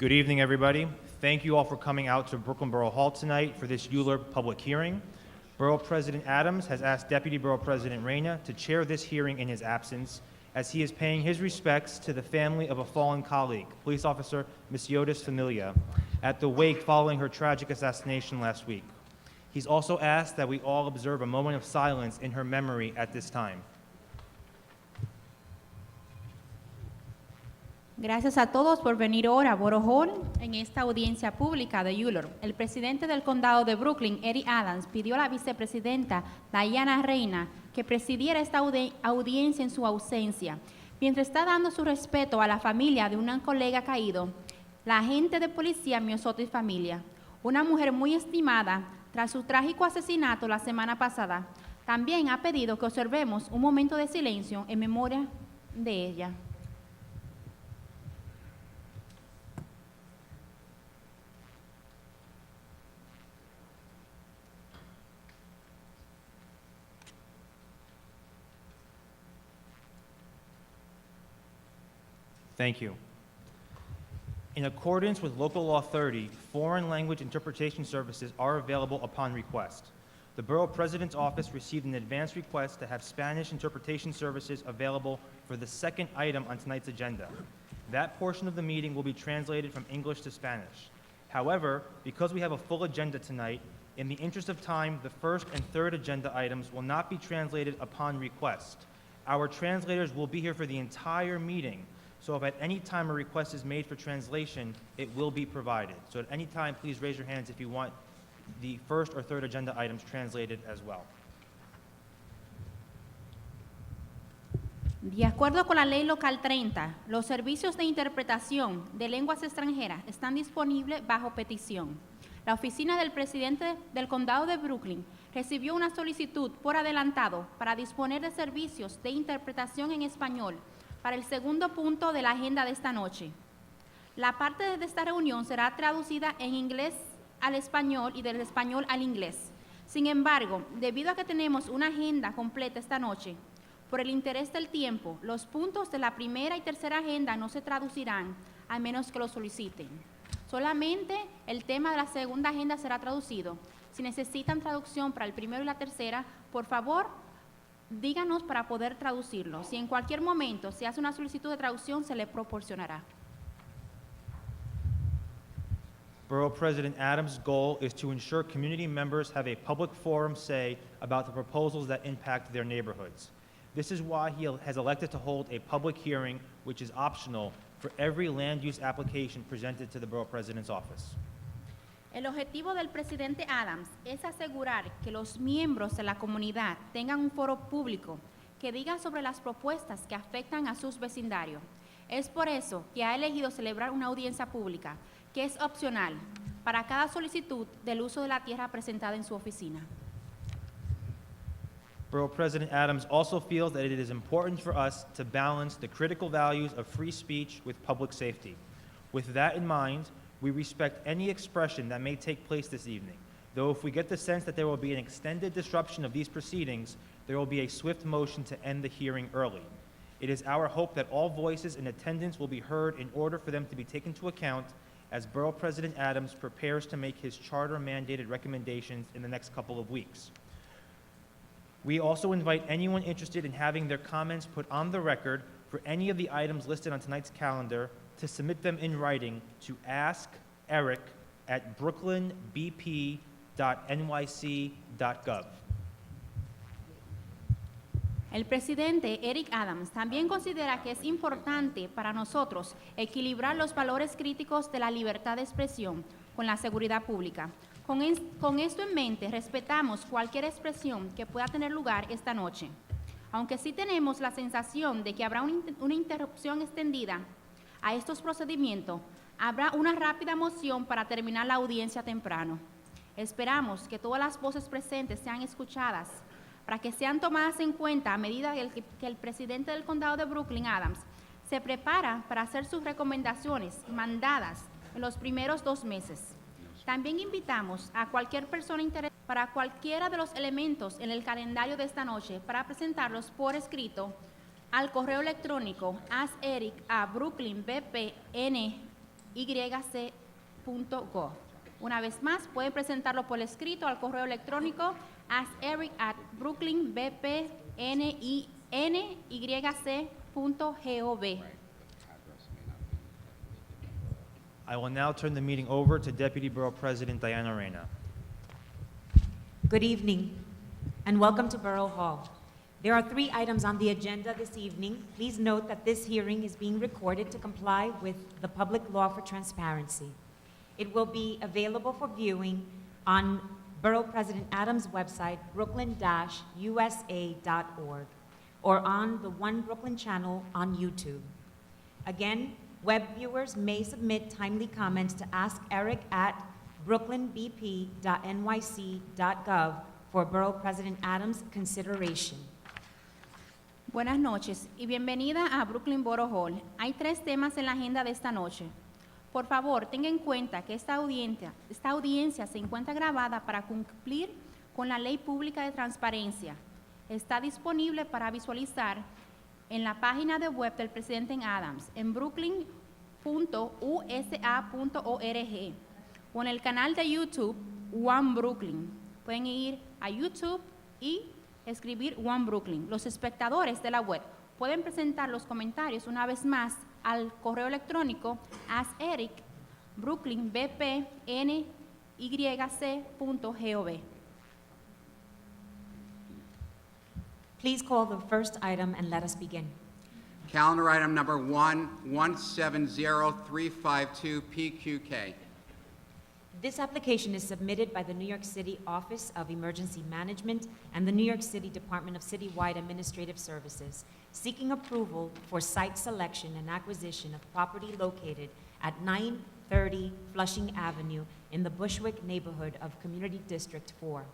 Good evening, everybody. Thank you all for coming out to Brooklyn Borough Hall tonight for this ULURP public hearing. Borough President Adams has asked Deputy Borough President Reyna to chair this hearing in his absence, as he is paying his respects to the family of a fallen colleague, Police Officer Ms. Yotis Familia, at the wake following her tragic assassination last week. He's also asked that we all observe a moment of silence in her memory at this time. Gracias a todos por venir hoy a Borough Hall en esta audiencia pública de ULURP. El presidente del condado de Brooklyn, Eric Adams, pidió a la vicepresidenta Diana Reyna que presidiera esta audiencia en su ausencia. Mientras está dando su respeto a la familia de un colega caído, la agente de policía Miosotis Familia, una mujer muy estimada tras su trágico asesinato la semana pasada, también ha pedido que observemos un momento de silencio en memoria de ella. Thank you. In accordance with Local Law 30, foreign language interpretation services are available upon request. The Borough President's Office received an advance request to have Spanish interpretation services available for the second item on tonight's agenda. That portion of the meeting will be translated from English to Spanish. However, because we have a full agenda tonight, in the interest of time, the first and third agenda items will not be translated upon request. Our translators will be here for the entire meeting. So if at any time a request is made for translation, it will be provided. So at any time, please raise your hands if you want the first or third agenda items translated as well. De acuerdo con la Ley Local 30, los servicios de interpretación de lenguas extranjeras están disponibles bajo petición. La oficina del presidente del condado de Brooklyn recibió una solicitud por adelantado para disponer de servicios de interpretación en español para el segundo punto de la agenda de esta noche. La parte de esta reunión será traducida en inglés al español y del español al inglés. Sin embargo, debido a que tenemos una agenda completa esta noche, por el interés del tiempo, los puntos de la primera y tercera agenda no se traducirán, a menos que lo soliciten. Solamente el tema de la segunda agenda será traducido. Si necesitan traducción para el primero y la tercera, por favor, díganos para poder traducirlo. Si en cualquier momento se hace una solicitud de traducción, se le proporcionará. Borough President Adams' goal is to ensure community members have a public forum say about the proposals that impact their neighborhoods. This is why he has elected to hold a public hearing, which is optional, for every land use application presented to the Borough President's office. El objetivo del presidente Adams es asegurar que los miembros de la comunidad tengan un foro público que diga sobre las propuestas que afectan a sus vecindarios. Es por eso que ha elegido celebrar una audiencia pública que es opcional para cada solicitud del uso de la tierra presentada en su oficina. Borough President Adams also feels that it is important for us to balance the critical values of free speech with public safety. With that in mind, we respect any expression that may take place this evening, though if we get the sense that there will be an extended disruption of these proceedings, there will be a swift motion to end the hearing early. It is our hope that all voices in attendance will be heard in order for them to be taken into account as Borough President Adams prepares to make his charter-mandated recommendations in the next couple of weeks. We also invite anyone interested in having their comments put on the record for any of the items listed on tonight's calendar to submit them in writing to ask.eric@brooklynbp.nyc.gov. El presidente Eric Adams también considera que es importante para nosotros equilibrar los valores críticos de la libertad de expresión con la seguridad pública. Con esto en mente, respetamos cualquier expresión que pueda tener lugar esta noche. Aunque sí tenemos la sensación de que habrá una interrupción extendida a estos procedimientos, habrá una rápida moción para terminar la audiencia temprano. Esperamos que todas las voces presentes sean escuchadas para que sean tomadas en cuenta a medida que el presidente del condado de Brooklyn, Adams, se prepara para hacer sus recomendaciones mandadas en los primeros 2 meses. También invitamos a cualquier persona interesada para cualquiera de los elementos en el calendario de esta noche para presentarlos por escrito al correo electrónico askeric@brooklynbpn askeric@brooklynbp.nyc.gov. Una vez más, pueden presentarlo por escrito al correo electrónico askeric@brooklynbpnyc.gov. I will now turn the meeting over to Deputy Borough President Diana Reyna. Good evening, and welcome to Borough Hall. There are 3 items on the agenda this evening. Please note that this hearing is being recorded to comply with the public law for transparency. It will be available for viewing on Borough President Adams' website, brooklyn-usa.org, or on the One Brooklyn channel on YouTube. Again, web viewers may submit timely comments to askeric@brooklynbp.nyc.gov for Borough President Adams' consideration. Buenas noches y bienvenida a Brooklyn Borough Hall. Hay 3 temas en la agenda de esta noche. Por favor, tenga en cuenta que esta audiencia se encuentra grabada para cumplir con la Ley Pública de Transparencia. Está disponible para visualizar en la página de web del presidente Adams, en brooklyn.usa.org, o en el canal de YouTube One Brooklyn. Pueden ir a YouTube y escribir One Brooklyn. Los espectadores de la web pueden presentar los comentarios una vez más al correo electrónico askeric@brooklynbpnyc.gov. Please call the first item and let us begin. Calendar item number 170352 PQK. This application is submitted by the New York City Office of Emergency Management and the New York City Department of Citywide Administrative Services, seeking approval for site selection and acquisition of property located at 930 Flushing Avenue in the Bushwick neighborhood of Community District 4.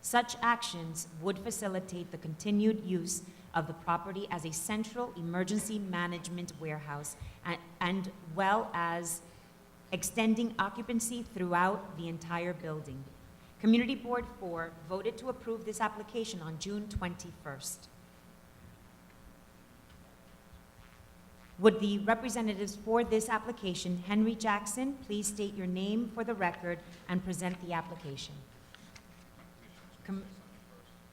Such actions would facilitate the continued use of the property as a central emergency management warehouse and well as extending occupancy throughout the entire building. Community Board 4 voted to approve this application on June 21st. Would the representatives for this application, Henry Jackson, please state your name for the record and present the application?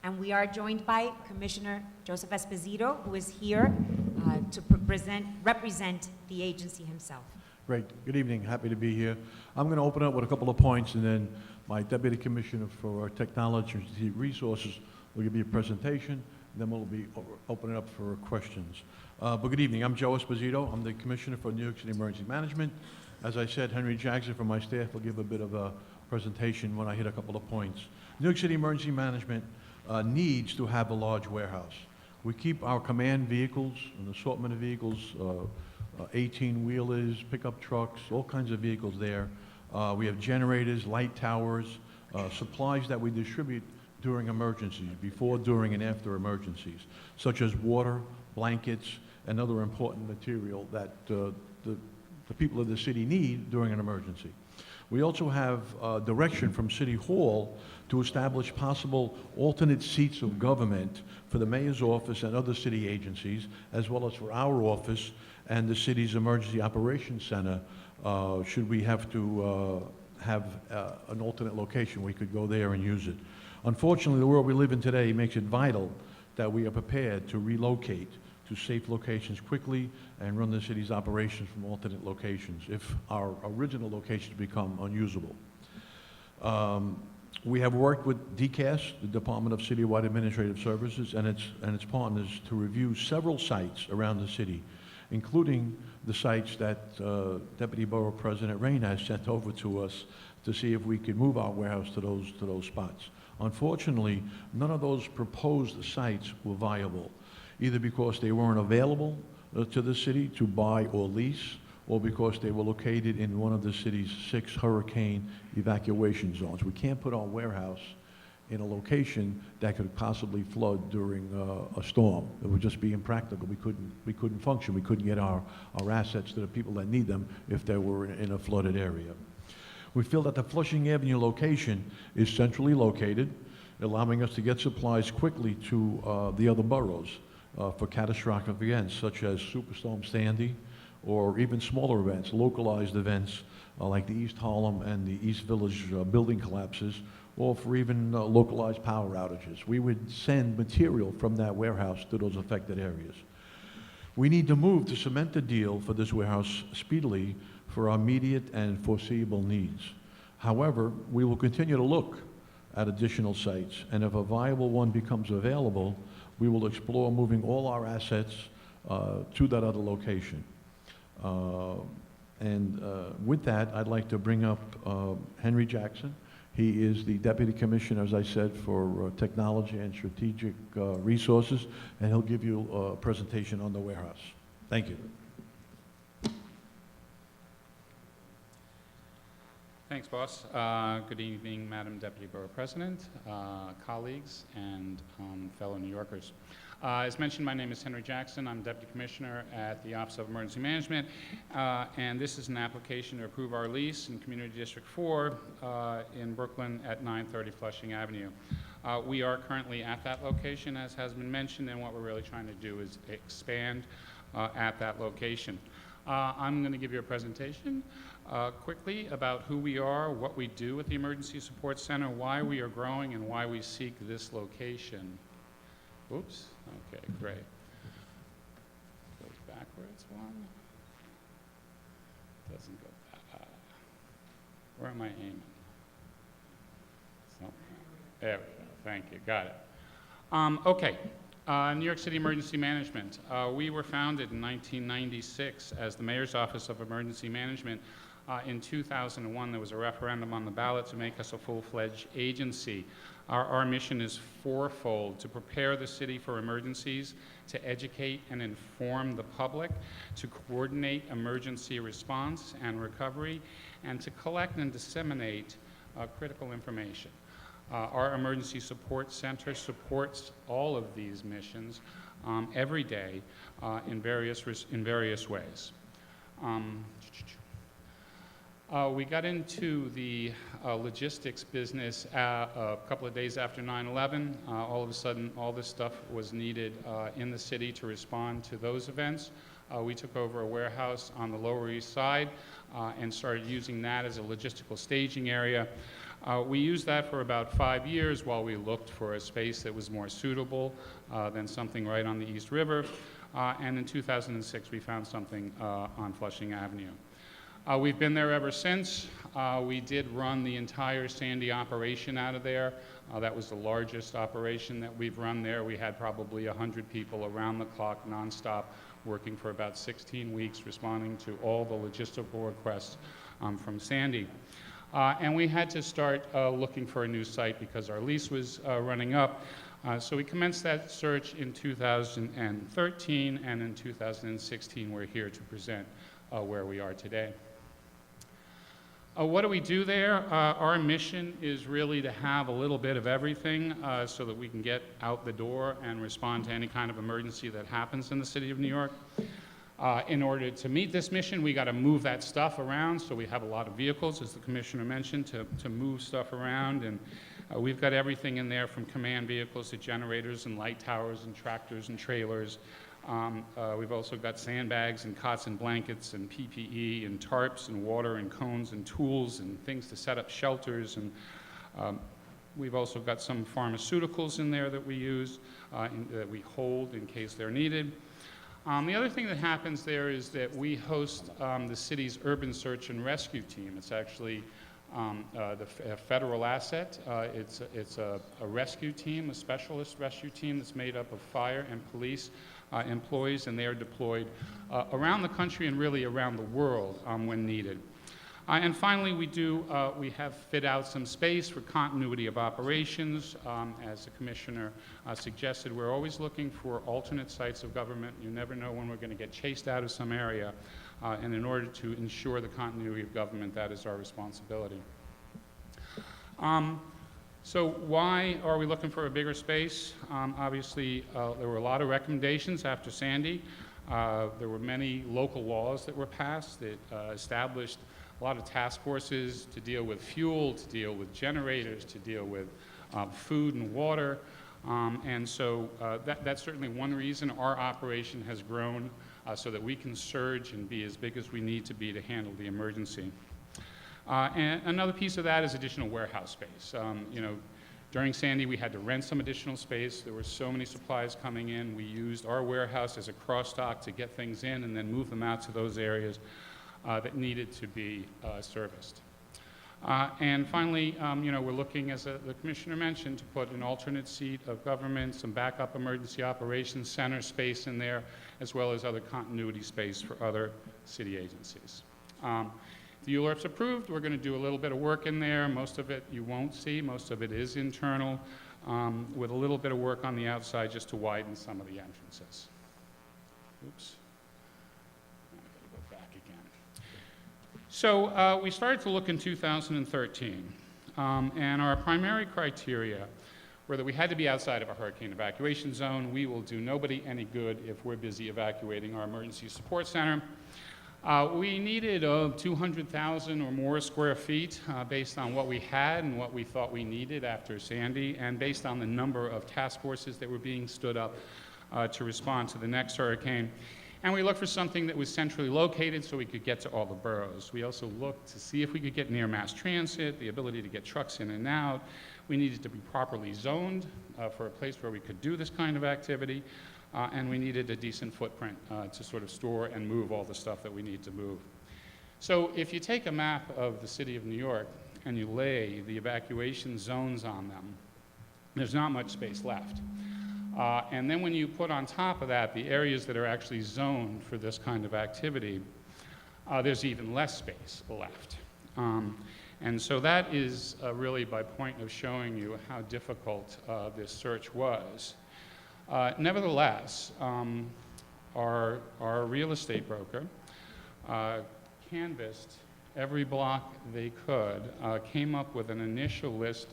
And we are joined by Commissioner Joseph Esposito, who is here to represent the agency himself. Great. Good evening. Happy to be here. I'm going to open up with a couple of points, and then my Deputy Commissioner for Technology and Strategic Resources will give you a presentation, and then we'll be opening up for questions. But good evening. I'm Joe Esposito. I'm the Commissioner for New York City Emergency Management. As I said, Henry Jackson from my staff will give a bit of a presentation when I hit a couple of points. New York City Emergency Management needs to have a large warehouse. We keep our command vehicles, an assortment of vehicles, 18-wheelers, pickup trucks, all kinds of vehicles there. We have generators, light towers, supplies that we distribute during emergencies, before, during, and after emergencies, such as water, blankets, and other important material that the people of the city need during an emergency. We also have direction from City Hall to establish possible alternate seats of government for the mayor's office and other city agencies, as well as for our office and the city's Emergency Operations Center. Should we have to have an alternate location, we could go there and use it. Unfortunately, the world we live in today makes it vital that we are prepared to relocate to safe locations quickly and run the city's operations from alternate locations if our original locations become unusable. We have worked with DCAS, the Department of Citywide Administrative Services, and its partners to review several sites around the city, including the sites that Deputy Borough President Reyna has sent over to us to see if we could move our warehouse to those spots. Unfortunately, none of those proposed sites were viable, either because they weren't available to the city to buy or lease, or because they were located in one of the city's 6 hurricane evacuation zones. We can't put our warehouse in a location that could possibly flood during a storm. It would just be impractical. We couldn't function. We couldn't get our assets to the people that need them if they were in a flooded area. We feel that the Flushing Avenue location is centrally located, allowing us to get supplies quickly to the other boroughs for catastrophic events such as Superstorm Sandy or even smaller events, localized events like the East Harlem and the East Village building collapses, or for even localized power outages. We would send material from that warehouse to those affected areas. We need to move to cement the deal for this warehouse speedily for our immediate and foreseeable needs. However, we will continue to look at additional sites, and if a viable one becomes available, we will explore moving all our assets to that other location. With that, I'd like to bring up Henry Jackson. He is the Deputy Commissioner, as I said, for Technology and Strategic Resources, and he'll give you a presentation on the warehouse. Thank you. Thanks, boss. Good evening, Madam Deputy Borough President, colleagues, and fellow New Yorkers. As mentioned, my name is Henry Jackson. I'm Deputy Commissioner at the Office of Emergency Management, and this is an application to approve our lease in Community District 4 in Brooklyn at 930 Flushing Avenue. We are currently at that location, as has been mentioned, and what we're really trying to do is expand at that location. I'm going to give you a presentation quickly about who we are, what we do at the Emergency Support Center, why we are growing, and why we seek this location. Oops, okay, great. Goes backwards one. Doesn't go back. Where am I aiming? So, there we go, thank you, got it. Okay, New York City Emergency Management. We were founded in 1996 as the Mayor's Office of Emergency Management. In 2001, there was a referendum on the ballot to make us a full-fledged agency. Our mission is fourfold: to prepare the city for emergencies, to educate and inform the public, to coordinate emergency response and recovery, and to collect and disseminate critical information. Our Emergency Support Center supports all of these missions every day in various ways. We got into the logistics business a couple of days after 9/11. All of a sudden, all this stuff was needed in the city to respond to those events. We took over a warehouse on the Lower East Side and started using that as a logistical staging area. We used that for about 5 years while we looked for a space that was more suitable than something right on the East River. And in 2006, we found something on Flushing Avenue. We've been there ever since. We did run the entire Sandy operation out of there. That was the largest operation that we've run there. We had probably 100 people around the clock, nonstop, working for about 16 weeks, responding to all the logistical requests from Sandy. And we had to start looking for a new site because our lease was running up. So we commenced that search in 2013, and in 2016, we're here to present where we are today. What do we do there? Our mission is really to have a little bit of everything so that we can get out the door and respond to any kind of emergency that happens in the city of New York. In order to meet this mission, we got to move that stuff around, so we have a lot of vehicles, as the Commissioner mentioned, to move stuff around. And we've got everything in there from command vehicles to generators and light towers and tractors and trailers. We've also got sandbags and cots and blankets and PPE and tarps and water and cones and tools and things to set up shelters. And we've also got some pharmaceuticals in there that we use, that we hold in case they're needed. The other thing that happens there is that we host the city's urban search and rescue team. It's actually a federal asset. It's a rescue team, a specialist rescue team that's made up of fire and police employees, and they are deployed around the country and really around the world when needed. And finally, we have fit out some space for continuity of operations. As the Commissioner suggested, we're always looking for alternate sites of government. You never know when we're going to get chased out of some area. And in order to ensure the continuity of government, that is our responsibility. So why are we looking for a bigger space? Obviously, there were a lot of recommendations after Sandy. There were many local laws that were passed that established a lot of task forces to deal with fuel, to deal with generators, to deal with food and water. And so that's certainly one reason our operation has grown so that we can surge and be as big as we need to be to handle the emergency. And another piece of that is additional warehouse space. You know, during Sandy, we had to rent some additional space. There were so many supplies coming in. We used our warehouse as a cross-dock to get things in and then move them out to those areas that needed to be serviced. And finally, you know, we're looking, as the Commissioner mentioned, to put an alternate seat of government, some backup emergency operations center space in there, as well as other continuity space for other city agencies. The ULURP's approved. We're going to do a little bit of work in there. Most of it you won't see. Most of it is internal, with a little bit of work on the outside just to widen some of the entrances. Oops. I gotta go back again. So we started to look in 2013, and our primary criteria were that we had to be outside of a hurricane evacuation zone. We will do nobody any good if we're busy evacuating our emergency support center. We needed 200,000 or more square feet based on what we had and what we thought we needed after Sandy, and based on the number of task forces that were being stood up to respond to the next hurricane. And we looked for something that was centrally located so we could get to all the boroughs. We also looked to see if we could get near mass transit, the ability to get trucks in and out. We needed to be properly zoned for a place where we could do this kind of activity. And we needed a decent footprint to sort of store and move all the stuff that we need to move. So if you take a map of the city of New York and you lay the evacuation zones on them, there's not much space left. And then when you put on top of that the areas that are actually zoned for this kind of activity, there's even less space left. And so that is really by point of showing you how difficult this search was. Nevertheless, our real estate broker canvassed every block they could, came up with an initial list,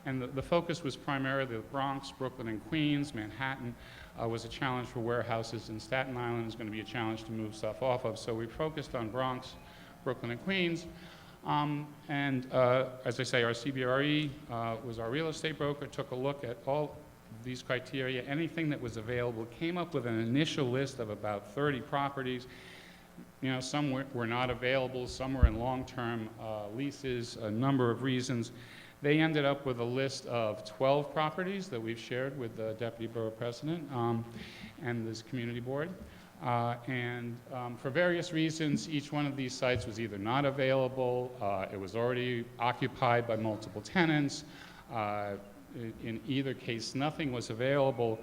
and the focus was primarily the Bronx, Brooklyn, and Queens. Manhattan was a challenge for warehouses, and Staten Island is going to be a challenge to move stuff off of. So we focused on Bronx, Brooklyn, and Queens. As I say, our CBRE was our real estate broker, took a look at all these criteria, anything that was available, came up with an initial list of about 30 properties. You know, some were not available, some were in long-term leases, a number of reasons. They ended up with a list of 12 properties that we've shared with the Deputy Borough President and this community board. For various reasons, each one of these sites was either not available, it was already occupied by multiple tenants. In either case, nothing was available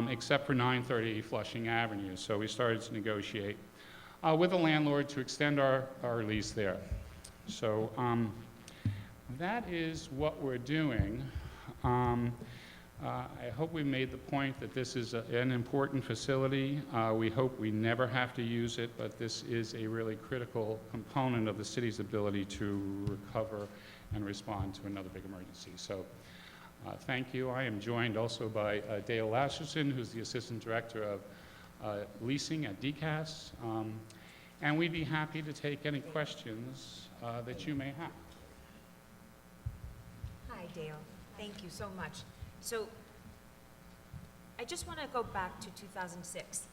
except for 930 Flushing Avenue. So we started to negotiate with the landlord to extend our lease there. So that is what we're doing. I hope we made the point that this is an important facility. We hope we never have to use it, but this is a really critical component of the city's ability to recover and respond to another big emergency. So thank you. I am joined also by Dale Lasserson, who's the Assistant Director of Leasing at DCAS. And we'd be happy to take any questions that you may have. Hi, Dale. Thank you so much. So I just want to go back to 2006.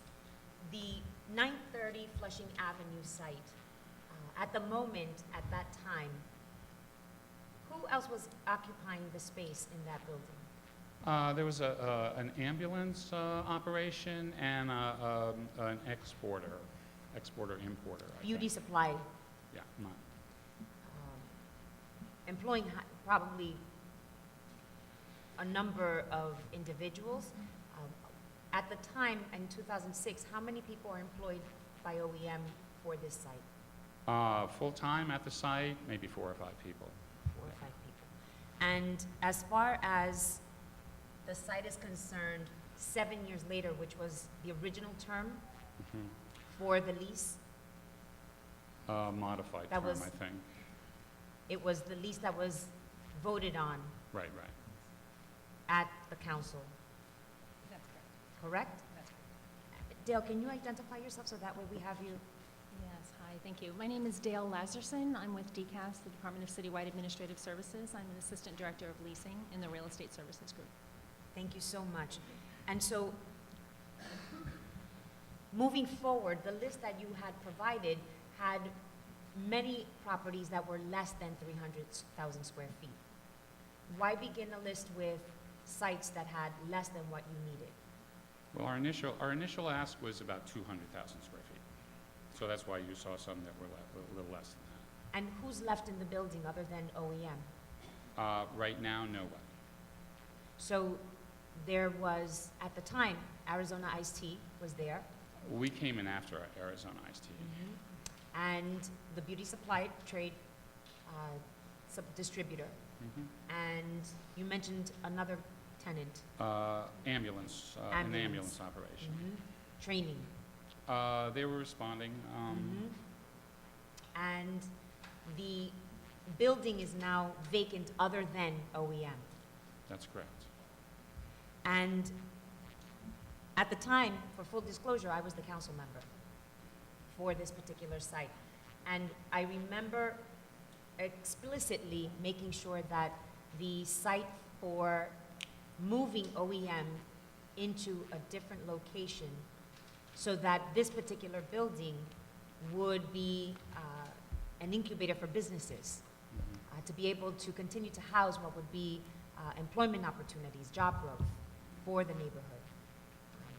The 930 Flushing Avenue site, at the moment, at that time, who else was occupying the space in that building? There was an ambulance operation and an exporter-importer. Beauty supply, Yeah. employing probably a number of individuals. At the time, in 2006, how many people are employed by OEM for this site? Full-time at the site, maybe 4 or 5 people. 4 or 5 people. And as far as the site is concerned, 7 years later, which was the original term for the lease, Modified That term, was- I think. it was the lease that was voted on Right. at the council, That's correct. correct? That's correct. Dale, can you identify yourself so that way we have you? Yes, hi, thank you. My name is Dale Lasserson. I'm with DCAS, the Department of Citywide Administrative Services. I'm an Assistant Director of Leasing in the Real Estate Services Group. Thank you so much. And so moving forward, the list that you had provided had many properties that were less than 300,000 square feet. Why begin a list with sites that had less than what you needed? Well, our initial ask was about 200,000 square feet. So that's why you saw some that were a little less than And who's left in the building other than OEM? that. Right now, nobody. So there was, at the time, Arizona Iced Tea was there, We came in after Arizona Iced Tea. and the beauty supply trade distributor. Mhm. And you mentioned another tenant, Ambulance, an Ambulance. ambulance operation. training. They were responding. And the building is now vacant other than OEM. That's correct. And at the time, for full disclosure, I was the council member for this particular site. And I remember explicitly making sure that the site for moving OEM into a different location so that this particular building would be an incubator for businesses, to be able to continue to house what would be employment opportunities, job growth for the neighborhood.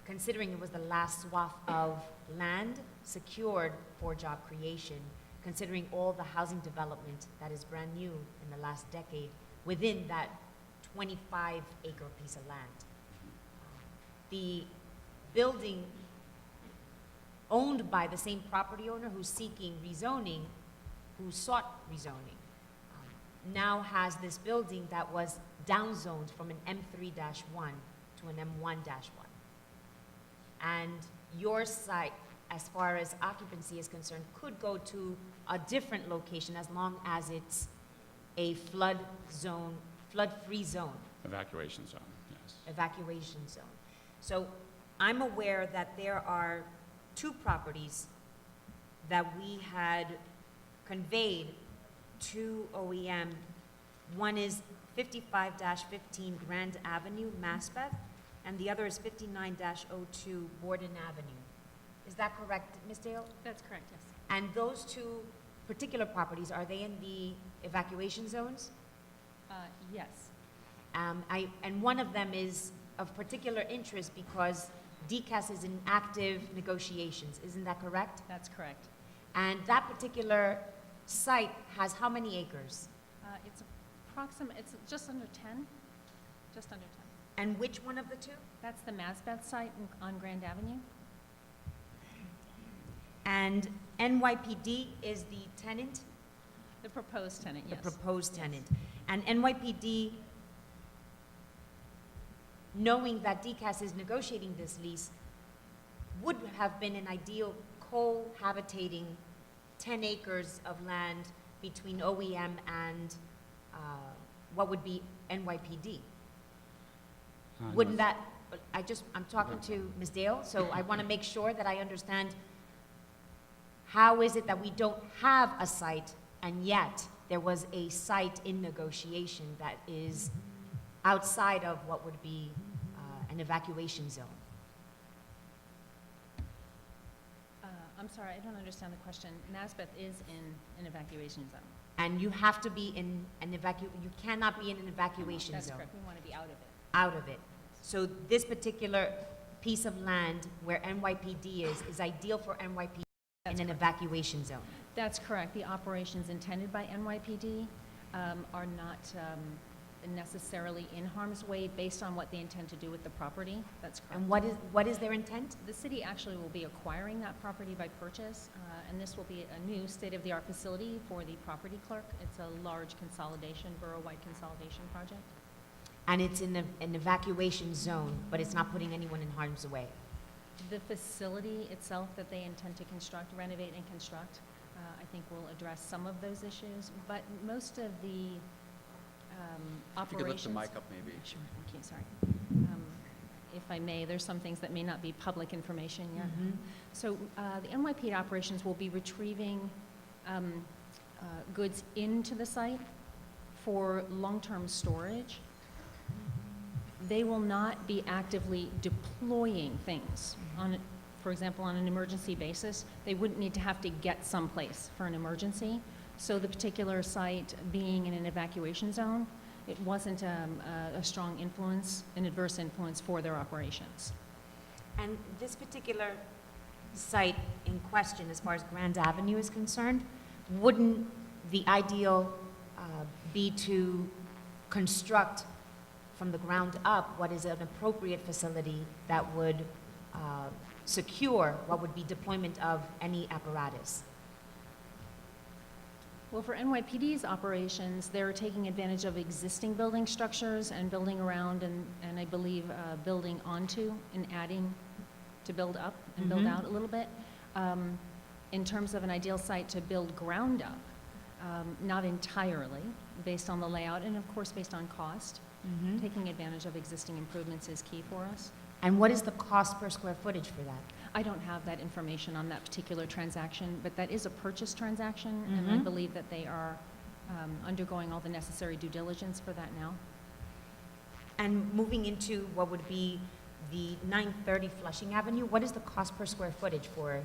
Considering it was the last swath of land secured for job creation, considering all the housing development that is brand new in the last decade within that 25-acre piece of land. The building owned by the same property owner who's seeking rezoning, who sought rezoning, now has this building that was downzoned from an M3-1 to an M1-1. And your site, as far as occupancy is concerned, could go to a different location as long as it's a flood zone, flood-free zone, Evacuation zone, yes. evacuation zone. So I'm aware that there are two properties that we had conveyed to OEM. One is 55-15 Grand Avenue, Maspeth, and the other is 59-02 Borden Avenue. Is that correct, Ms. Dale? That's correct, yes. And those two particular properties, are they in the evacuation zones? Yes, And one of them is of particular interest because DCAS is in active negotiations, isn't that correct? that's correct. And that particular site has how many acres? It's it's just under 10, just under 10. And which one of the two? That's the Masbeth site on Grand Avenue. And NYPD is the tenant? The proposed tenant, yes. The proposed Yes. tenant. And NYPD, knowing that DCAS is negotiating this lease, would have been an ideal cohabitating 10 acres of land between OEM and what would be NYPD. Wouldn't that, I'm talking to Ms. Dale, so I want to make sure that I understand how is it that we don't have a site and yet there was a site in negotiation that is outside of what would be an evacuation zone? I'm sorry, I don't understand the question. Masbeth is in an evacuation zone. And you have to be in an you cannot be in an evacuation That's zone, correct, we want to be out of it. out of it. So this particular piece of land where NYPD is ideal for NYPD That's in an correct. evacuation zone. That's correct. The operations intended by NYPD are not necessarily in harm's way based on what they intend to do with the property. That's correct. And what is their intent? The city actually will be acquiring that property by purchase, and this will be a new state-of-the-art facility for the property clerk. It's a large consolidation, borough-wide consolidation project. And it's in an evacuation zone, but it's not putting anyone in harm's way. The facility itself that they intend to construct, renovate and construct, I think will address some of those issues, but most of the operations... If you could lift the mic up, maybe. Sure, thank you, sorry. If I may, there's some things that may not be public information yet. So the NYPD operations will be retrieving goods into the site for long-term storage. They will not be actively deploying things for example, on an emergency basis, they wouldn't need to have to get someplace for an emergency. So the particular site being in an evacuation zone, it wasn't a strong influence, an adverse influence for their operations. And this particular site in question, as far as Grand Avenue is concerned, wouldn't the ideal be to construct from the ground up what is an appropriate facility that would secure what would be deployment of any apparatus? Well, for NYPD's operations, they're taking advantage of existing building structures and building around and I believe building onto and adding to build up and build out a little bit. In terms of an ideal site to build ground up, not entirely, based on the layout and of course based on cost. Taking advantage of existing improvements is key for us. And what is the cost per square footage for that? I don't have that information on that particular transaction, but that is a purchase transaction, and I believe that they are undergoing all the necessary due diligence for that now. And moving into what would be the 930 Flushing Avenue, what is the cost per square footage for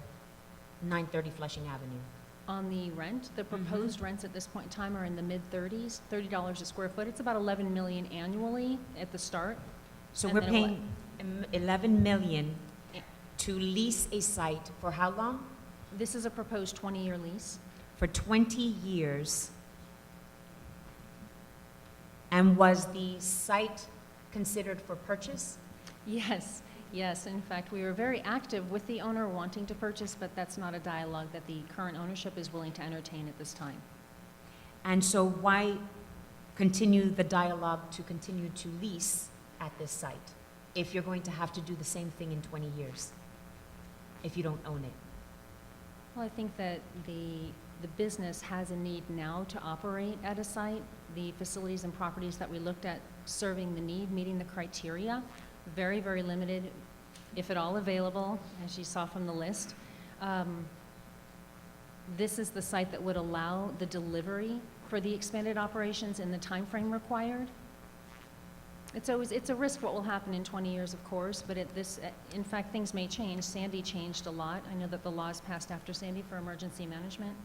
930 Flushing Avenue? On the rent, the proposed rents at this point in time are in the mid-30s, $30 a square foot. It's about $11 million annually at the start. So And we're then paying $11 million to lease a site for how long? This is a proposed 20-year lease. For 20 years. And was the site considered for purchase? Yes, yes. In fact, we were very active with the owner wanting to purchase, but that's not a dialogue that the current ownership is willing to entertain at this time. And so why continue the dialogue to continue to lease at this site if you're going to have to do the same thing in 20 years, if you don't own it? Well, I think that the business has a need now to operate at a site. The facilities and properties that we looked at serving the need, meeting the criteria, very, very limited, if at all available, as you saw from the list. This is the site that would allow the delivery for the expanded operations in the time frame required. It's a risk what will happen in 20 years, of course, but in fact, things may change. Sandy changed a lot. I know that the laws passed after Sandy for emergency management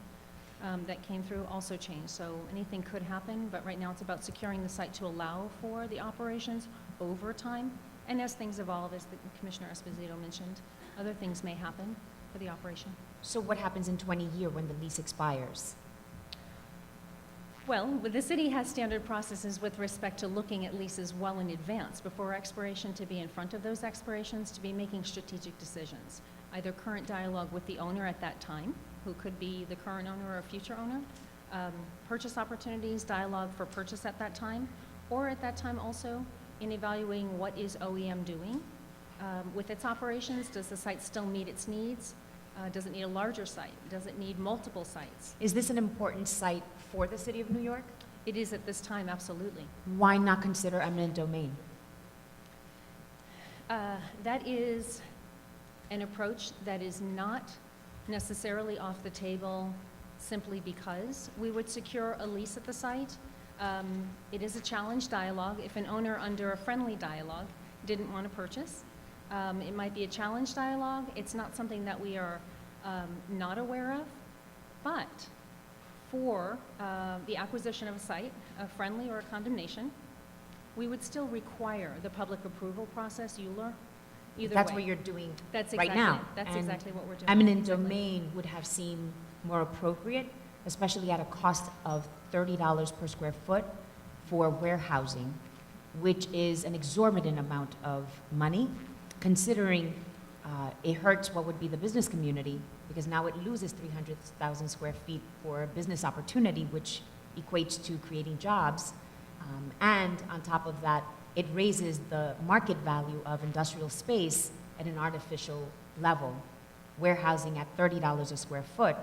that came through also changed. So anything could happen, but right now it's about securing the site to allow for the operations over time. And as things evolve, as the Commissioner Esposito mentioned, other things may happen for the operation. So what happens in 20 years when the lease expires? Well, the city has standard processes with respect to looking at leases well in advance before expiration, to be in front of those expirations, to be making strategic decisions. Either current dialogue with the owner at that time, who could be the current owner or a future owner, purchase opportunities, dialogue for purchase at that time, or at that time also in evaluating what is OEM doing with its operations. Does the site still meet its needs? Does it need a larger site? Does it need multiple sites? Is this an important site for the city of New York? It is at this time, absolutely. Why not consider eminent domain? That is an approach that is not necessarily off the table simply because we would secure a lease at the site. It is a challenge dialogue. If an owner under a friendly dialogue didn't want to purchase, it might be a challenge dialogue. It's not something that we are not aware of, but for the acquisition of a site, a friendly or a condemnation, we would still require the public approval process, ULURP, either That's way. what you're doing That's right exactly now. it. That's And exactly what we're doing. Eminent Exactly. domain would have seemed more appropriate, especially at a cost of $30 per square foot for warehousing, which is an exorbitant amount of money, considering it hurts what would be the business community, because now it loses 300,000 square feet for business opportunity, which equates to creating jobs. And on top of that, it raises the market value of industrial space at an artificial level, warehousing at $30 a square foot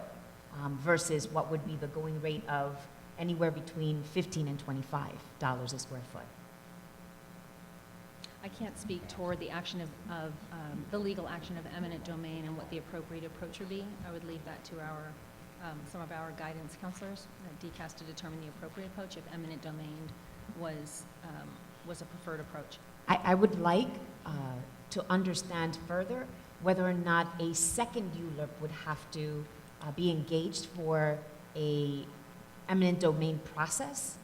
versus what would be the going rate of anywhere between $15 and $25 a square foot. I can't speak toward the action of the legal action of eminent domain and what the appropriate approach would be. I would leave that to our, some of our guidance counselors at DCAS to determine the appropriate approach if eminent domain was a preferred approach. I would like to understand further whether or not a second ULURP would have to be engaged for a eminent domain process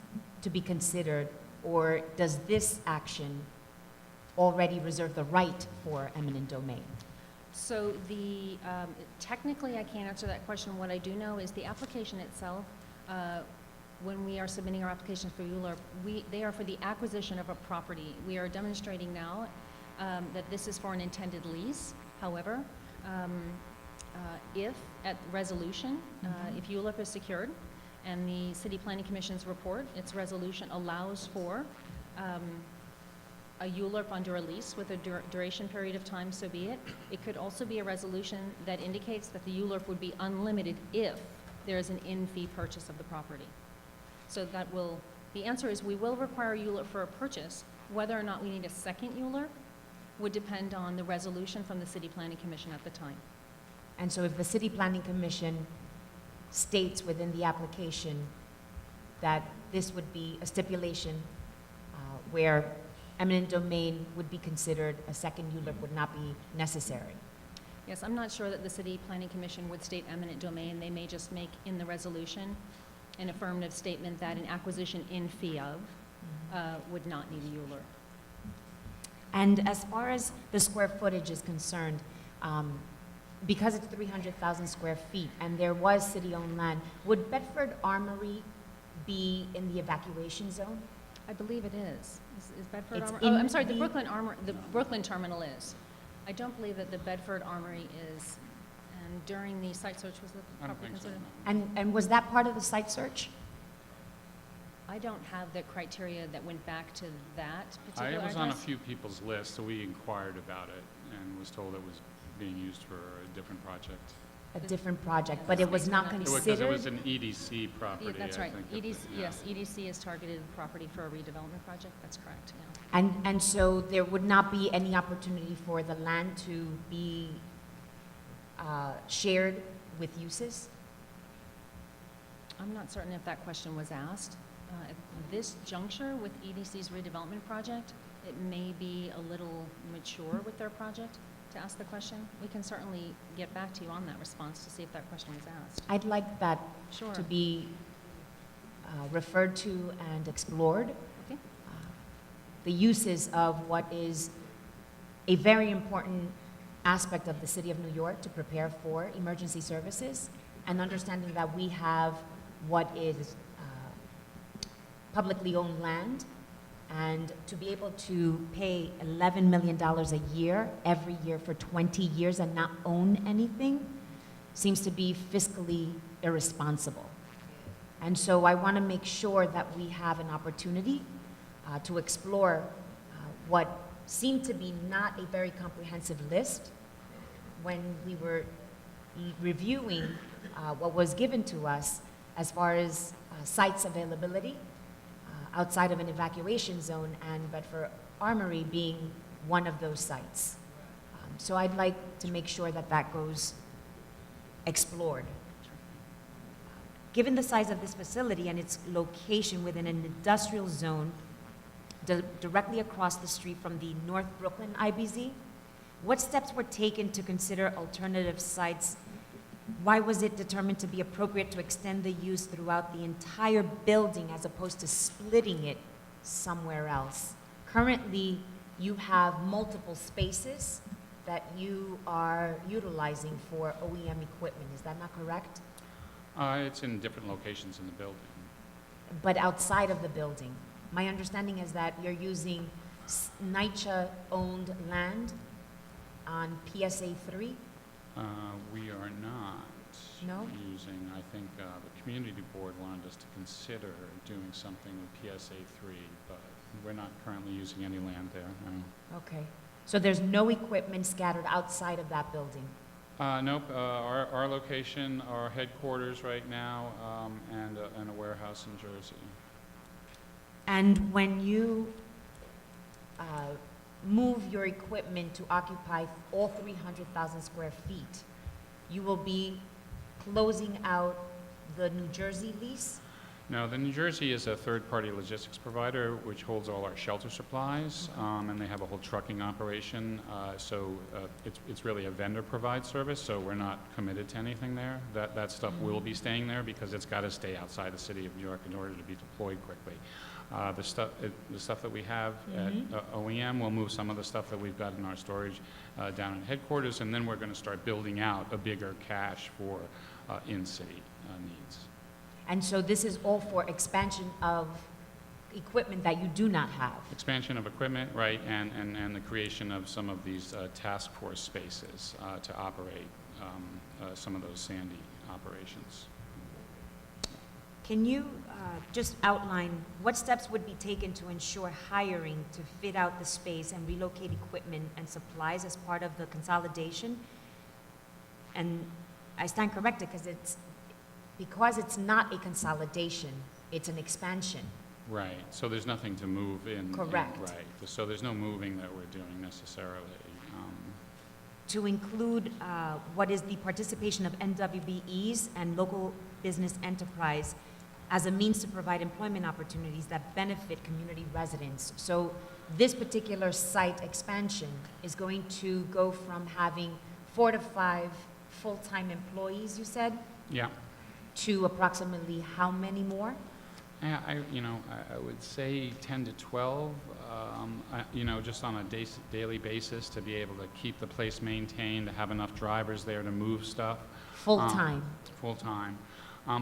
to be considered, or does this action already reserve the right for eminent domain? So technically, I can't answer that question. What I do know is the application itself, when we are submitting our applications for ULURP, they are for the acquisition of a property. We are demonstrating now that this is for an intended lease. However, if at resolution, if ULURP is secured, and the City Planning Commission's report, its resolution allows for a ULURP under a lease with a duration period of time, so be it. It could also be a resolution that indicates that the ULURP would be unlimited if there is an in-fee purchase of the property. So the answer is we will require ULURP for a purchase. Whether or not we need a second ULURP would depend on the resolution from the City Planning Commission at the time. And so if the City Planning Commission states within the application that this would be a stipulation where eminent domain would be considered, a second ULURP would not be necessary. Yes, I'm not sure that the City Planning Commission would state eminent domain. They may just make in the resolution an affirmative statement that an acquisition in fee of would not need a ULURP. And as far as the square footage is concerned, because it's 300,000 square feet and there was city-owned land, would Bedford Armory be in the evacuation zone? I believe it is. Is Bedford It's Armory? in Oh, I'm sorry, the the- Brooklyn terminal is. I don't believe that the Bedford Armory is. And during the site search, was the I don't property think so, considered? no. And was that part of the site search? I don't have the criteria that went back to that I particular was on a address. few people's lists, so we inquired about it and was told it was being used for a different project. A different project, but it was not It was- Because it was considered? an EDC Yeah, property, I that's right. think. EDC, yeah. yes, EDC is targeted property for a redevelopment project. That's correct, yeah. And so there would not be any opportunity for the land to be shared with uses? I'm not certain if that question was asked. At this juncture with EDC's redevelopment project, it may be a little mature with their project to ask the question. We can certainly get back to you on that response to see if that question was asked. I'd like that Sure. to be referred to and explored. Okay. The uses of what is a very important aspect of the city of New York to prepare for emergency services, and understanding that we have what is publicly owned land, and to be able to pay $11 million a year, every year for 20 years and not own anything seems to be fiscally irresponsible. And so I want to make sure that we have an opportunity to explore what seemed to be not a very comprehensive list when we were reviewing what was given to us as far as sites availability outside of an evacuation zone, and Bedford Armory being one of those sites. So I'd like to make sure that that goes explored. Given the size of this facility and its location within an industrial zone directly across the street from the North Brooklyn IBZ, what steps were taken to consider alternative sites? Why was it determined to be appropriate to extend the use throughout the entire building as opposed to splitting it somewhere else? Currently, you have multiple spaces that you are utilizing for OEM equipment. Is that not correct? It's in different locations in the building. But outside of the building, my understanding is that you're using NYCHA-owned land on PSA 3? We are not No? using, I think the community board wanted us to consider doing something with PSA 3, but we're not currently using any land there, no. Okay. So there's no equipment scattered outside of that building? Nope, our location, our headquarters right now, and a warehouse in Jersey. And when you move your equipment to occupy all 300,000 square feet, you will be closing out the New Jersey lease No, the New Jersey is a third-party logistics provider which holds all our shelter supplies, and they have a whole trucking operation. It's really a vendor-provide service, so we're not committed to anything there. That stuff will be staying there because it's got to stay outside the city of New York in order to be deployed quickly. The stuff that we have at OEM, we'll move some of the stuff that we've got in our storage down in headquarters, and then we're going to start building out a bigger cache for in-city needs. And so this is all for expansion of equipment that you do not have. Expansion of equipment, right, and the creation of some of these task force spaces to operate some of those Sandy operations. Can you just outline what steps would be taken to ensure hiring to fit out the space and relocate equipment and supplies as part of the consolidation? And I stand corrected because it's not a consolidation, it's an expansion. Right, so there's nothing to move in. Correct. Right, so there's no moving that we're doing necessarily. To include what is the participation of NWBEs and local business enterprise as a means to provide employment opportunities that benefit community residents. So this particular site expansion is going to go from having 4 to 5 full-time employees, you said, Yeah, to approximately how many more? yeah, I would say 10 to 12, just on a daily basis to be able to keep the place maintained, to have enough drivers there to move stuff. Full-time. Full-time.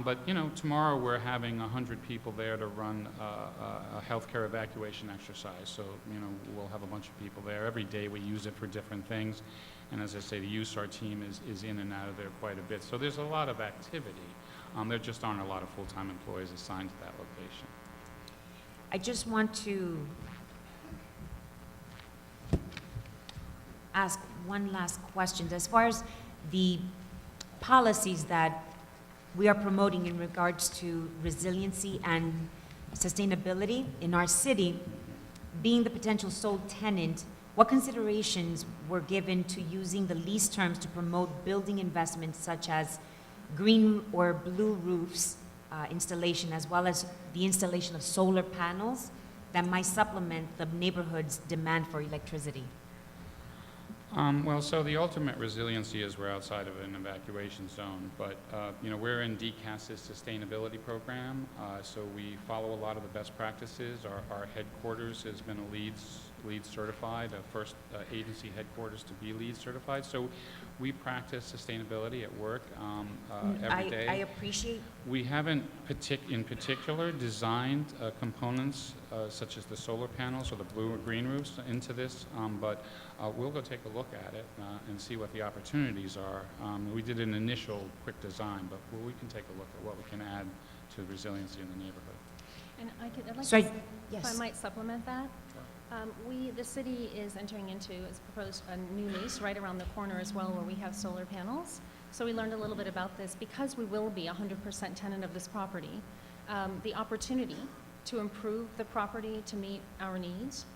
But, tomorrow we're having 100 people there to run a healthcare evacuation exercise. So, we'll have a bunch of people there. Every day we use it for different things. And as I say, the USAR team is in and out of there quite a bit. So there's a lot of activity. There just aren't a lot of full-time employees assigned to that location. I just want to ask one last question. As far as the policies that we are promoting in regards to resiliency and sustainability in our city, being the potential sole tenant, what considerations were given to using the lease terms to promote building investments such as green or blue roofs installation, as well as the installation of solar panels that might supplement the neighborhood's demand for electricity? So the ultimate resiliency is we're outside of an evacuation zone, but, we're in DCAS's sustainability program, so we follow a lot of the best practices. Our headquarters has been a LEED certified, first agency headquarters to be LEED certified. So we practice sustainability at work every day. I appreciate. We haven't in particular designed components such as the solar panels or the blue or green roofs into this, but we'll go take a look at it and see what the opportunities are. We did an initial quick design, but we can take a look at what we can add to resiliency in the neighborhood. And I'd like So to, if I yes. might supplement that. The city is entering into, it's proposed a new lease right around the corner as well where we have solar panels. So we learned a little bit about this. Because we will be 100% tenant of this property, the opportunity to improve the property to meet our needs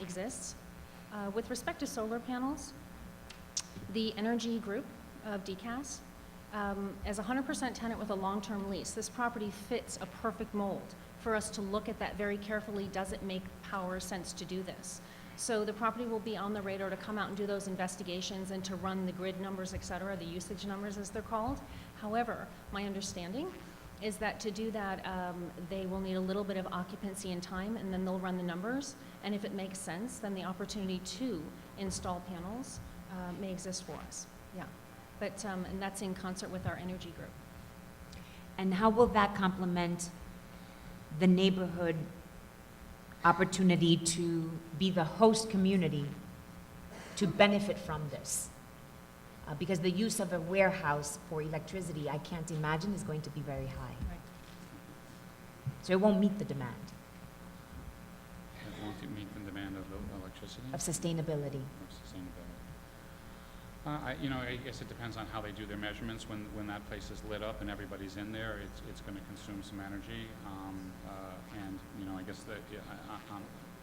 exists. With respect to solar panels, the energy group of DCAS, as a 100% tenant with a long-term lease, this property fits a perfect mold for us to look at that very carefully. Does it make power sense to do this? So the property will be on the radar to come out and do those investigations and to run the grid numbers, et cetera, the usage numbers as they're called. However, my understanding is that to do that, they will need a little bit of occupancy and time, and then they'll run the numbers. And if it makes sense, then the opportunity to install panels may exist for us. Yeah, but and that's in concert with our energy group. And how will that complement the neighborhood opportunity to be the host community to benefit from this? Because the use of a warehouse for electricity, I can't imagine, is going to be very high. Right. So it won't meet the demand It won't meet the demand of electricity. of sustainability. Of sustainability. I guess it depends on how they do their measurements. When that place is lit up and everybody's in there, it's going to consume some energy. And I guess that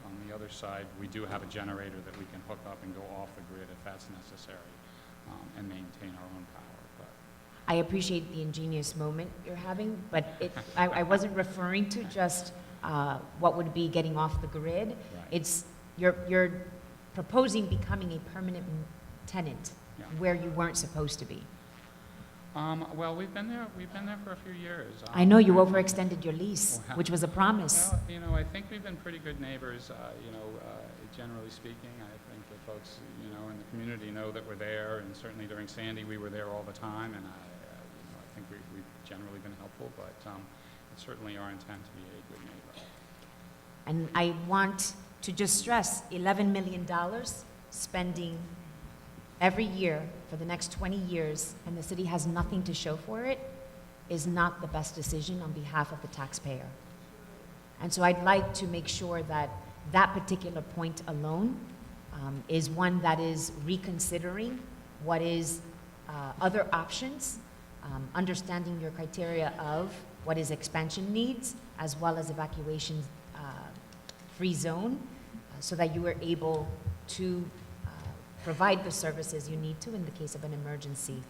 on the other side, we do have a generator that we can hook up and go off the grid if that's necessary, and maintain our own power. But I appreciate the ingenious moment you're having, but I wasn't referring to just what would be getting off the grid. It's, you're proposing becoming a permanent tenant Yeah. where you weren't supposed to be. Well, we've been there for a few years. I know you overextended your lease, Wow. which was a promise. Well, you know, I think we've been pretty good neighbors, generally speaking. I think the folks, in the community know that we're there, and certainly during Sandy, we were there all the time, and I think we've generally been helpful, but it's certainly our intent to be a good neighbor. And I want to just stress, $11 million spending every year for the next 20 years, and the city has nothing to show for it, is not the best decision on behalf of the taxpayer. And so I'd like to make sure that that particular point alone is one that is reconsidering what is other options, understanding your criteria of what is expansion needs, as well as evacuation free zone, so that you are able to provide the services you need to in the case of an emergency.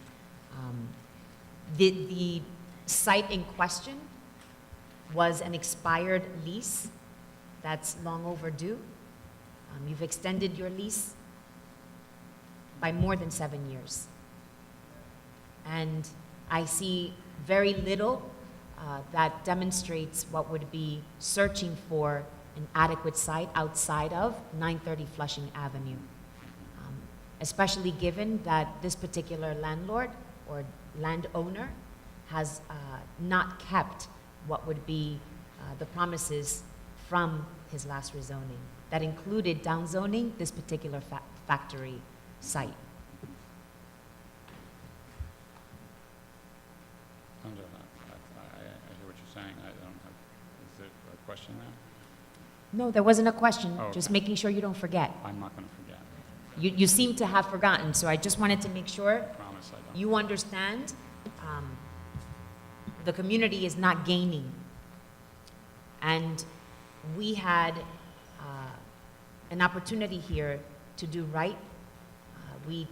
The site in question was an expired lease that's long overdue. You've extended your lease by more than 7 years. And I see very little that demonstrates what would be searching for an adequate site outside of 930 Flushing Avenue. Especially given that this particular landlord or landowner has not kept what would be the promises from his last rezoning. That included downzoning this particular factory site. I hear what you're saying. I don't have, is there a question there? No, there wasn't a question, Oh, just okay. making sure you don't forget. I'm not going to forget. You seem to have forgotten, so I just wanted to make sure I promise I don't. you understand the community is not gaining. And we had an opportunity here to do right. We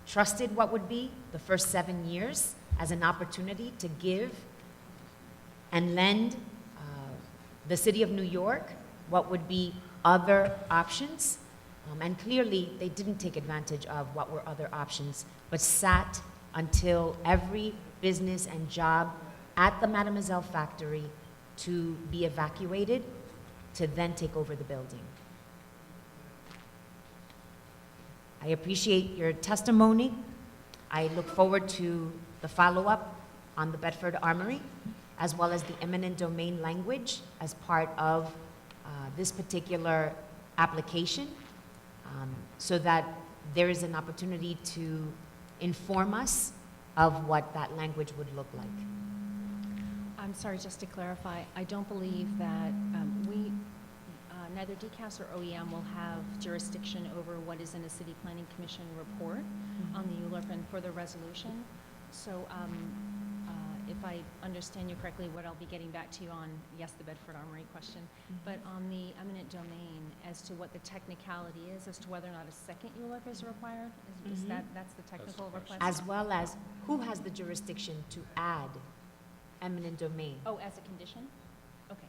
trusted what would be the first 7 years as an opportunity to give and lend the city of New York what would be other options. And clearly, they didn't take advantage of what were other options, but sat until every business and job at the Mademoiselle factory to be evacuated, to then take over the building. I appreciate your testimony. I look forward to the follow-up on the Bedford Armory, as well as the eminent domain language as part of this particular application, so that there is an opportunity to inform us of what that language would look like. I'm sorry, just to clarify, I don't believe that neither DCAS or OEM will have jurisdiction over what is in a City Planning Commission report on the ULURP and for the resolution. So if I understand you correctly, what I'll be getting back to you on, yes, the Bedford Armory question, but on the eminent domain, as to what the technicality is, as to whether or not a second ULURP is required, is that's the technical the question. request? As well as who has the jurisdiction to add eminent domain. Oh, as a condition? Okay,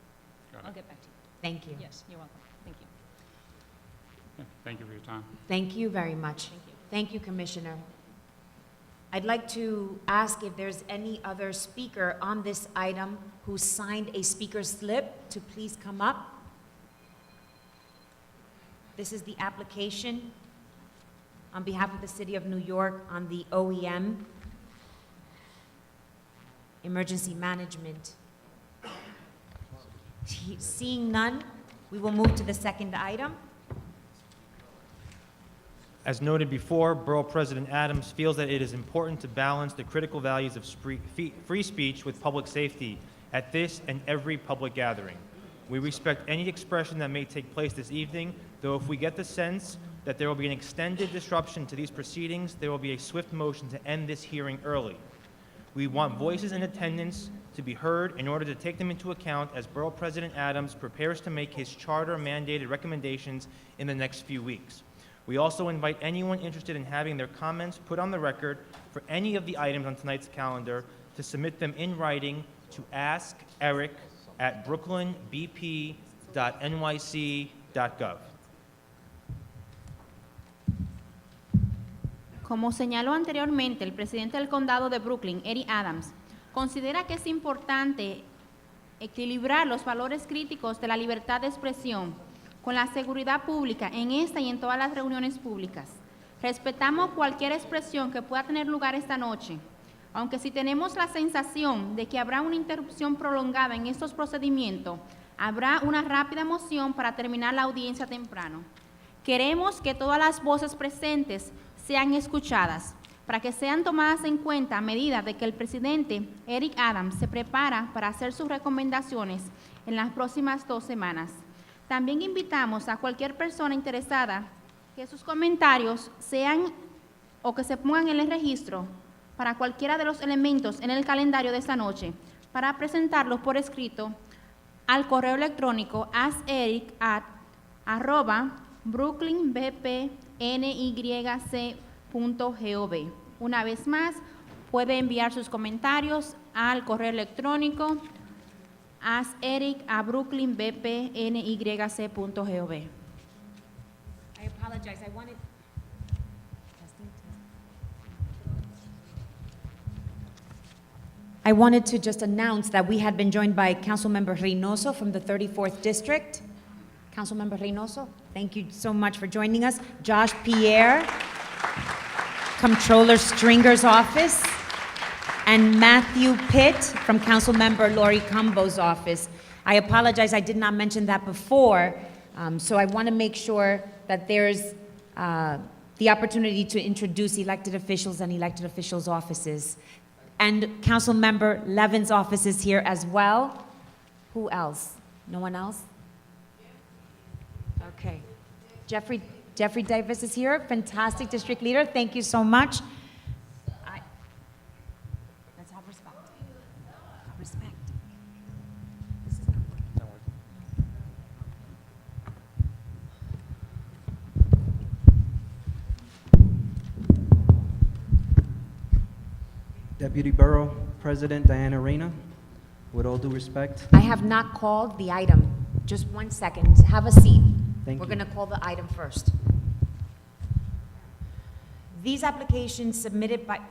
Got I'll it. get back to you. Thank you. Yes, you're welcome. Thank you. Yeah, thank you for your time. Thank you very much. Thank you. Thank you, Commissioner. I'd like to ask if there's any other speaker on this item who signed a speaker slip to please come up. This is the application on behalf of the City of New York on the OEM Emergency Management. Seeing none, we will move to the second item. As noted before, Borough President Adams feels that it is important to balance the critical values of free speech with public safety at this and every public gathering. We respect any expression that may take place this evening, though if we get the sense that there will be an extended disruption to these proceedings, there will be a swift motion to end this hearing early. We want voices in attendance to be heard in order to take them into account as Borough President Adams prepares to make his charter-mandated recommendations in the next few weeks. We also invite anyone interested in having their comments put on the record for any of the items on tonight's calendar to submit them in writing to askeric@brooklynbp.nyc.gov. Como señaló anteriormente el presidente del condado de Brooklyn, Eric Adams, considera que es importante equilibrar los valores críticos de la libertad de expresión con la seguridad pública en esta y en todas las reuniones públicas. Respetamos cualquier expresión que pueda tener lugar esta noche, aunque si tenemos la sensación de que habrá una interrupción prolongada en estos procedimientos, habrá una rápida moción para terminar la audiencia temprano. Queremos que todas las voces presentes sean escuchadas, para que sean tomadas en cuenta a medida de que el presidente Eric Adams se prepara para hacer sus recomendaciones en las próximas 2 semanas. También invitamos a cualquier persona interesada que sus comentarios sean o que se pongan en el registro para cualquiera de los elementos en el calendario de esta noche, para presentarlos por escrito al correo electrónico askeric@brooklynbpnyc.gov. Una vez más, puede enviar sus comentarios al correo electrónico askeric@brooklynbpnyc.gov. I apologize, I wanted... I wanted to just announce that we had been joined by Councilmember Reynoso from the 34th District. Councilmember Reynoso, thank you so much for joining us. Josh Pierre, Comptroller Stringer's office, and Matthew Pitt from Councilmember Lori Cumbo's office. I apologize, I did not mention that before, so I want to make sure that there's the opportunity to introduce elected officials and elected officials' offices. And Councilmember Levin's office is here as well. Who else? No one else? Okay. Jeffrey Davis is here, fantastic district leader. Thank you so much. Let's have respect. Respect. This is not working. Deputy Borough President Diana Reyna, with all due respect, I have not called the item. Just 1 second. Have a seat. Thank We're you. going to call the item first. These applications submitted by...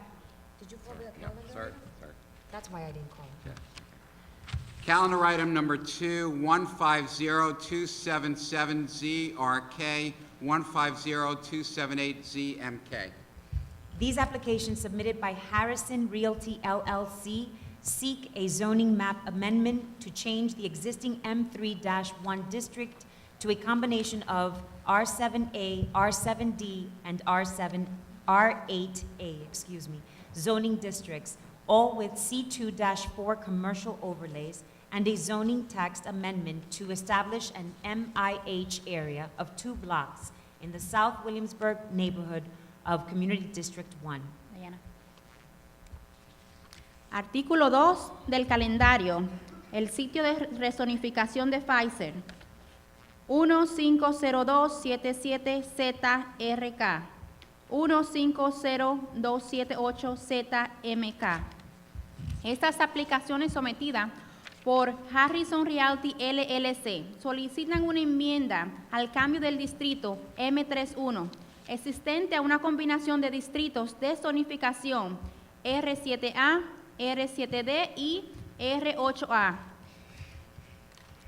Did you call the Yeah, calendar? sorry. That's why I didn't call. Calendar item number 2, 150277ZRK, 150278ZMK. These applications submitted by Harrison Realty LLC seek a zoning map amendment to change the existing M3-1 district to a combination of R7A, R7D, and R8A, zoning districts, all with C2-4 commercial overlays, and a zoning text amendment to establish an MIH area of 2 blocks in the South Williamsburg neighborhood of Community District 1. Diana. Artículo 2 del calendario. El sitio de rezonificación de Pfizer. 150277ZRK. 150278ZMK. Estas aplicaciones sometidas por Harrison Realty LLC solicitan una enmienda al cambio del distrito M31 existente a una combinación de distritos de zonificación R7A, R7D y R8A,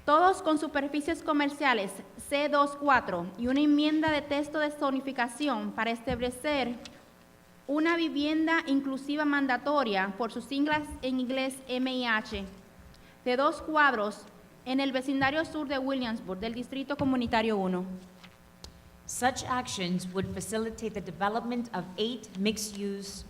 todos con superficies comerciales C24 y una enmienda de texto de zonificación para establecer una vivienda inclusiva mandatoria, por sus siglas en inglés MIH, de 2 cuadros en el vecindario sur de Williamsburg del Distrito Comunitario 1. Such actions would facilitate the development of 8 mixed-use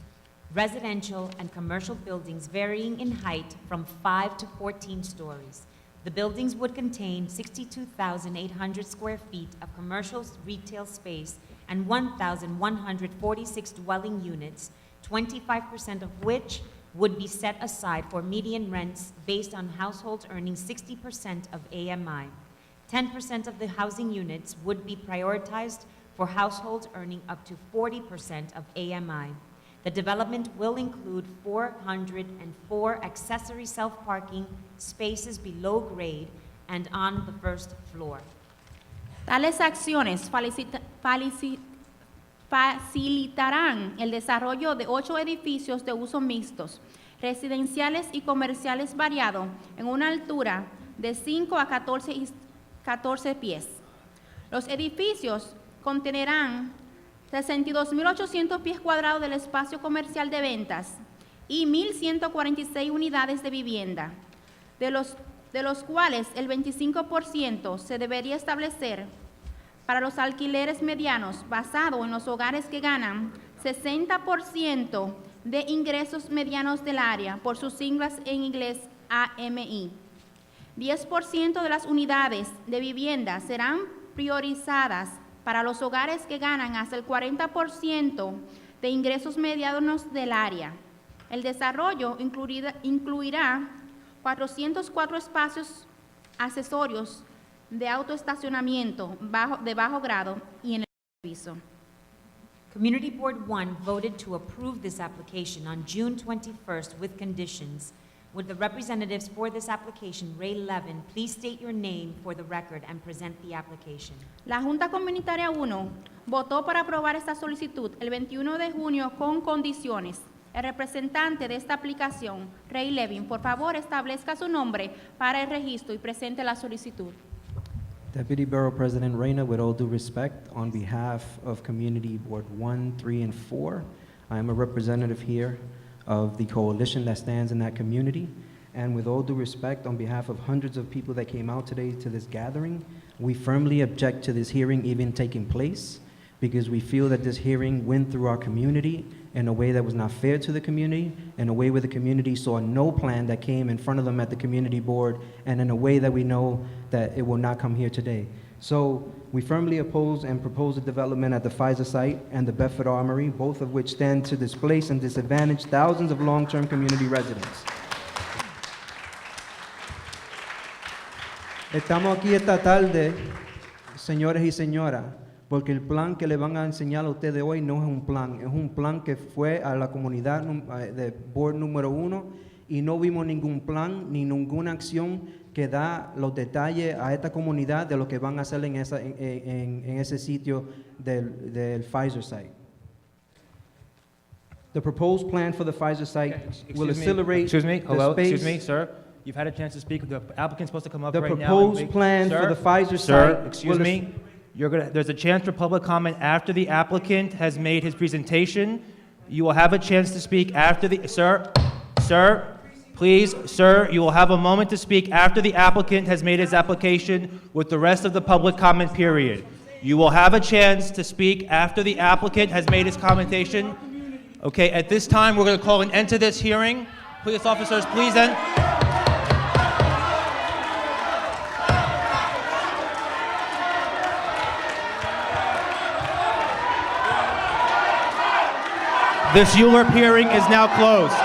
residential and commercial buildings varying in height from 5 to 14 stories. The buildings would contain 62,800 square feet of commercial retail space and 1,146 dwelling units, 25% of which would be set aside for median rents based on households earning 60% of AMI. 10% of the housing units would be prioritized for households earning up to 40% of AMI. The development will include 404 accessory self-parking spaces below grade and on the first floor. Tales acciones facilitarán el desarrollo de 8 edificios de uso mixtos, residenciales y comerciales variados en una altura de 5 a 14 pies. Los edificios contenerán 62.800 pies cuadrados del espacio comercial de ventas y 1.146 unidades de vivienda, de los cuales el 25% se debería establecer para los alquileres medianos basado en los hogares que ganan 60% de ingresos medianos del área, por sus siglas en inglés AMI. 10% de las unidades de vivienda serán priorizadas para los hogares que ganan hasta el 40% de ingresos medianos del área. El desarrollo incluirá 404 espacios accesorios de autoestacionamiento de bajo grado y en el piso. Community Board 1 voted to approve this application on June 21st with conditions. Would the representatives for this application, Ray Levin, please state your name for the record and present the application? La Junta Comunitaria 1 votó para aprobar esta solicitud el 21 de junio con condiciones. El representante de esta aplicación, Ray Levin, por favor establezca su nombre para el registro y presente la solicitud. Deputy Borough President Reyna, with all due respect, on behalf of Community Board 1, 3, and 4, I am a representative here of the coalition that stands in that community. And with all due respect, on behalf of hundreds of people that came out today to this gathering, we firmly object to this hearing even taking place, because we feel that this hearing went through our community in a way that was not fair to the community, in a way where the community saw no plan that came in front of them at the community board, and in a way that we know that it will not come here today. So we firmly oppose and propose the development at the Pfizer site and the Bedford Armory, both of which stand to displace and disadvantage thousands of long-term community residents. Estamos aquí esta tarde, señores y señoras, porque el plan que le van a enseñar a ustedes hoy no es un plan que fue a la comunidad de Board número 1 y no vimos ningún plan ni ninguna acción que da los detalles a esta comunidad de lo que van a hacer en ese sitio del Pfizer site. The proposed plan for the Pfizer site will accelerate Excuse me, the hello, space. excuse me, sir. You've had a chance to speak. The applicant's supposed to come up The right now. proposed plan for the Pfizer Sir, site excuse will me. There's a chance for public comment after the applicant has made his presentation. You will have a chance to speak after the, sir, please, sir, you will have a moment to speak after the applicant has made his application with the rest of the public comment period. You will have a chance to speak after the applicant has made his commentation. Okay, at this time, we're going to call an end to this hearing. Police officers, please end. This ULURP hearing is now closed.